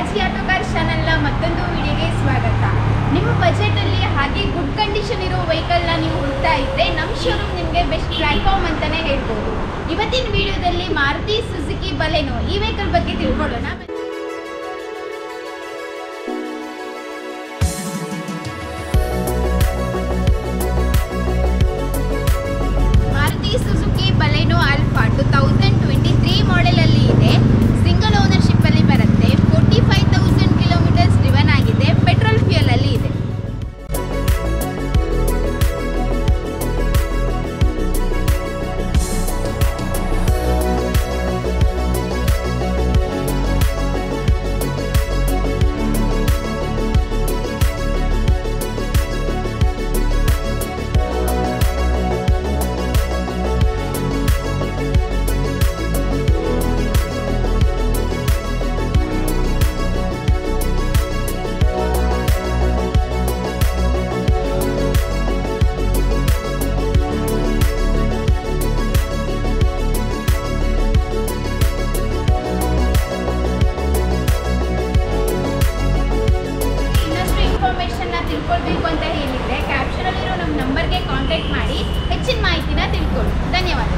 ರಾಜಿ auto car ಚಾನೆಲ್ನ ಮತ್ತೊಂದು ವಿಡಿಯೋಗೆ ಸ್ವಾಗತ. ನಿಮ್ಮ ಬಜೆಟಲ್ಲಿ ಹಾಗೆ ಗುಡ್ ಕಂಡೀಷನ್ ಇರೋ ವೆಹಿಕಲ್ನ ನೀವು ಹುಡುಕ್ತಾ ಇದ್ದರೆ ನಮ್ಮ ಶೋರೂಮ್ ನಿಮಗೆ ಬೆಸ್ಟ್ ಪ್ಲಾಟ್ಫಾರ್ಮ್ ಅಂತಲೇ ಹೇಳ್ಬೋದು. ಇವತ್ತಿನ ವಿಡಿಯೋದಲ್ಲಿ ಮಾರುತಿ ಸುಜುಕಿ ಬಲೆನೋ ಈ ವೆಹಿಕಲ್ ಬಗ್ಗೆ ತಿಳ್ಕೊಳ್ಳೋಣ. ಮಾರುತಿ ಸುಜುಕಿ ಬಲೆನೋ ಆಲ್ಫಾ 2023 ಮಾಡೆಲಲ್ಲಿ ಇದೆ. ಸಿಂಗಲ್ ಓನರ್ಶಿಪ್ ಅಲ್ಲಿ ಬರುತ್ತೆ. 45,000 ಕಿಲೋಮೀಟರ್ಸ್ ಡ್ರಿವನ್ ಆಗಿದೆ. ಪೆಟ್ರೋಲ್ ಫ್ಯೂಯಲ್ ಅಲ್ಲಿ ಇದೆ. ತಿಳ್ಕೊಳ್ಬೇಕು ಅಂತ ಹೇಳಿದ್ರೆ ಕ್ಯಾಪ್ಷನ್ ಅಲ್ಲಿರೋ ನಮ್ಮ ನಂಬರ್ಗೆ ಕಾಂಟ್ಯಾಕ್ಟ್ ಮಾಡಿ ಹೆಚ್ಚಿನ ಮಾಹಿತಿನ ತಿಳ್ಕೊಳ್ಳಿ. ಧನ್ಯವಾದ.